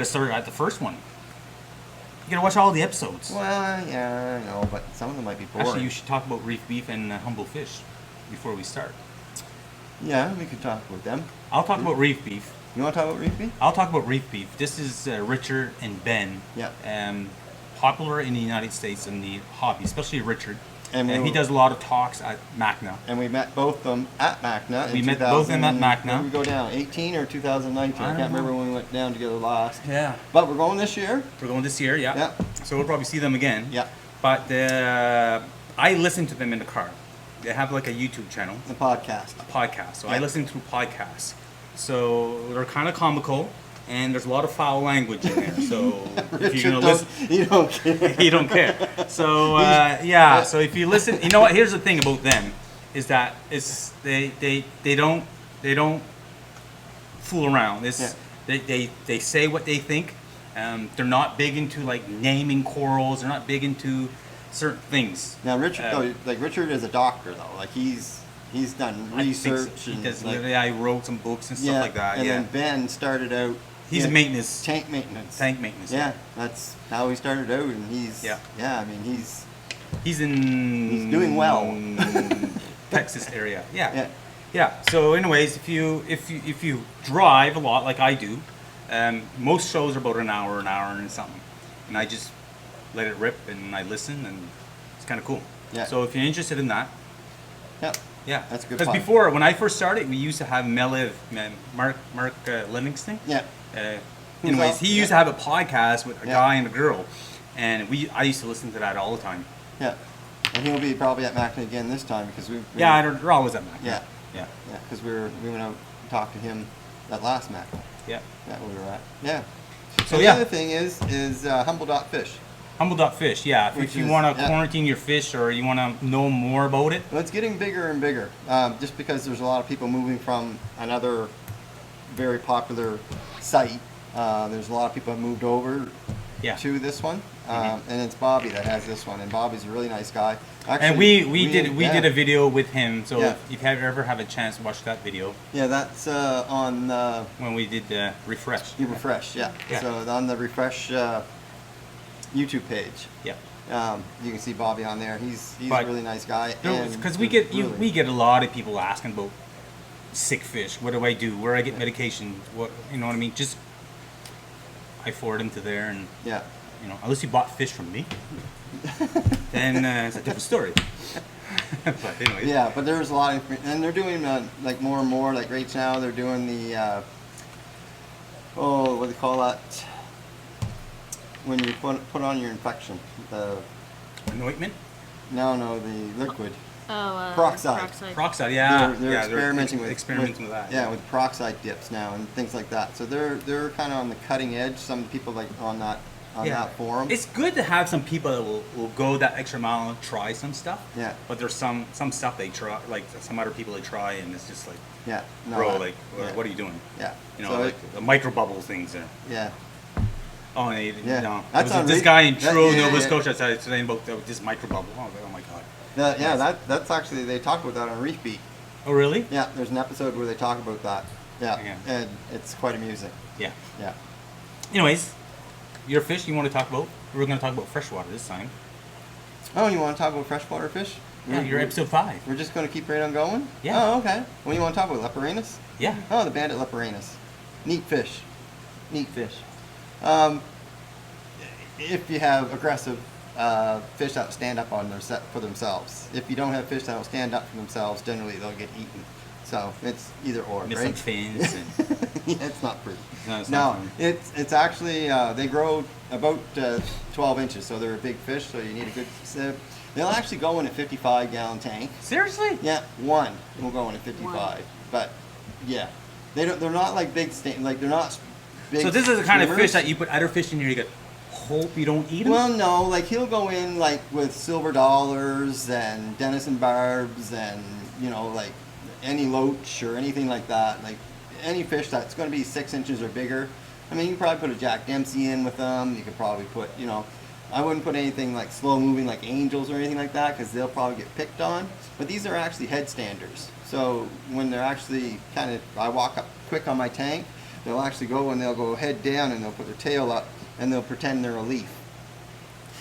to start at the first one. You got to watch all the episodes. Well, yeah, I know, but some of them might be boring. Actually, you should talk about Reef Beef and Humble Fish before we start. Yeah, we could talk about them. I'll talk about Reef Beef. You want to talk about Reef Beef? I'll talk about Reef Beef. This is Richard and Ben. Yeah. Popular in the United States in the hobby, especially Richard. And he does a lot of talks at MACNA. And we met both of them at MACNA. We met both of them at MACNA. When did we go down? 18 or 2019? I can't remember when we went down together last. Yeah. But we're going this year. We're going this year, yeah. So we'll probably see them again. Yeah. But I listen to them in the car. They have like a YouTube channel. A podcast. So I listen to podcasts. So they're kind of comical, and there's a lot of foul language in there. So if you're gonna listen, you don't care. he don't care. So so if you listen, you know what? Here's the thing about them, is that they don't fool around. They say what they think. They're not big into like naming corals. They're not big into certain things. Now Richard, Richard is a doctor though. Like he's done research. So. He does. I wrote some books and stuff like that. And then Ben started out. He's a maintenance. Tank maintenance. Tank maintenance. Yeah, that's how he started out, and he's. I mean, he's doing well. Texas area. Yeah. So, anyways, if you drive a lot like I do, most shows are about an hour and something, and I just let it rip and I listen, and it's kind of cool. Yeah. So if you're interested in that. Yeah, that's a good. Because before, when I first started, we used to have Mark Livingston. Yeah. Anyways, he used to have a podcast with a guy and a girl, and I used to listen to that all the time. Yeah, and he'll be probably at MACNA again this time because we. They're always at MACNA. Yeah, because we went out and talked to him at last MACNA. Yeah. That we were at. Yeah. So the other thing is humble.fish. Humble.fish, yeah. If you want to quarantine your fish or you want to know more about it. Well, it's getting bigger and bigger, just because there's a lot of people moving from another very popular site. There's a lot of people have moved over to this one, and it's Bobby that has this one, and Bobby's a really nice guy. Actually, and we did a video with him, so if you ever have a chance to watch that video. Yeah, that's on when we did Refresh. Refresh, yeah. So on the Refresh YouTube page. Yeah. You can see Bobby on there. He's a really nice guy. Because we get a lot of people asking about sick fish. What do I do? Where I get medication? What, you know what I mean? Just I forward them to there, and unless you bought fish from me, then it's a different story. But anyway. Yeah, but there's a lot of, and they're doing like more and more. Like right now, they're doing the what do they call that? When you put on your infection, the anointment? No, the liquid. Oh, peroxide. Peroxide, yeah. They're experimenting with that. Yeah, with peroxide dips now and things like that. So they're kind of on the cutting edge. Some people like on that forum. It's good to have some people that will go that extra mile and try some stuff. Yeah. But there's some stuff they try, like some other people they try, and it's just like, what are you doing? Yeah. So like the micro bubble things there. Yeah. Oh, That's this guy in Truro, Nova Scotia saying about this micro bubble. Oh my God. That's actually, they talk about that on Reef Beef. Oh, really? Yeah, there's an episode where they talk about that. Yeah. And it's quite amusing. Yeah. Yeah. Anyways, your fish you want to talk about? We're going to talk about freshwater this time. Oh, you want to talk about freshwater fish? Yeah, you're episode 5. We're just going to keep right on going? Yeah. Oh, okay. What do you want to talk about? Leporinus? Yeah. Oh, the banded Leporinus. Neat fish. If you have aggressive fish that stand up on for themselves. If you don't have fish that will stand up for themselves, generally they'll get eaten. So it's either or, Missing right? fins. Yeah, it's not pretty. No, it's actually they grow about 12 inches, so they're a big fish. So you need a good sip. They'll actually go in a 55-gallon tank. Seriously? Yeah, one will go in a 55. One. But yeah, they're not like big they're not big. So this is the kind of swimmers. fish that you put other fish in here. You go, hope you don't eat them. Well, no, like he'll go in like with silver dollars and Denison barbs and like any loach or anything like that. Like any fish that's going to be 6 inches or bigger. I mean, you can probably put a Jack Dempsey in with them. You could probably put, I wouldn't put anything like slow moving like angels or anything like that because they'll probably get picked on. But these are actually headstanders. So when they're actually I walk up quick on my tank, they'll actually go and they'll go head down and they'll put their tail up and they'll pretend they're a leaf.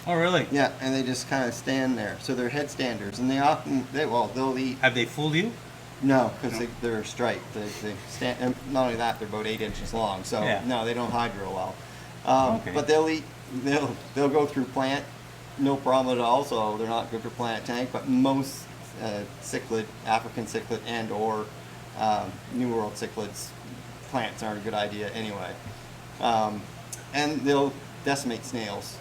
Oh, really? Yeah, and they just kind of stand there. So they're headstanders, and they often they'll eat. Have they fooled you? No, because they're striped. They stand. And not only that, they're about 8 inches long. So Yeah. no, they don't hide real well. Okay. But they'll eat. They'll go through plant, no problem at all. So they're not good for plant tank. But most cichlid, African cichlid, and or New World cichlids, plants aren't a good idea anyway. And they'll decimate snails.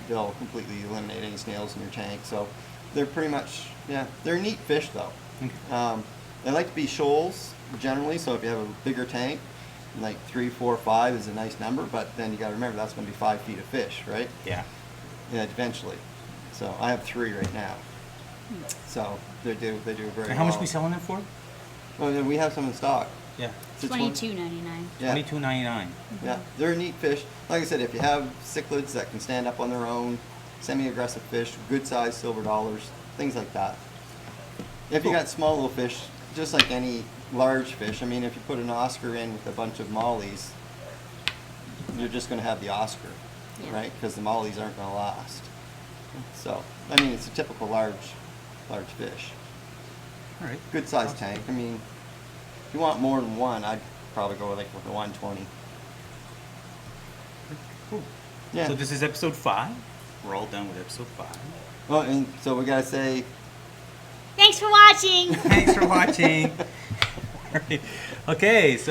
They'll completely eliminate any snails in your tank. So they're pretty much, they're neat fish though. Okay. They like to be shoals generally, so if you have a bigger tank, like 3, 4, 5 is a nice number, but then you got to remember that's going to be 5 feet of fish, right? Yeah. Yeah, eventually. So I have 3 right now. So they do very well. And how much are we selling them for? Well, then we have some in stock. Yeah. It's $22.99. Yeah. $22.99. Yeah, they're neat fish. Like I said, if you have cichlids that can stand up on their own, semi-aggressive fish, good sized silver dollars, things like that. If you got small little fish, just like any large fish, I mean, if you put an Oscar in with a bunch of mollies, you're just going to have the Oscar, right? Because the mollies aren't going to last. So, I mean, it's a typical large fish. All right. Good sized tank. I mean, if you want more than one, I'd probably go with a 120. Cool. Yeah. So this is episode 5. We're all done with episode 5. Well, and so we gotta say Thanks for watching. Thanks for watching. All right. Okay, so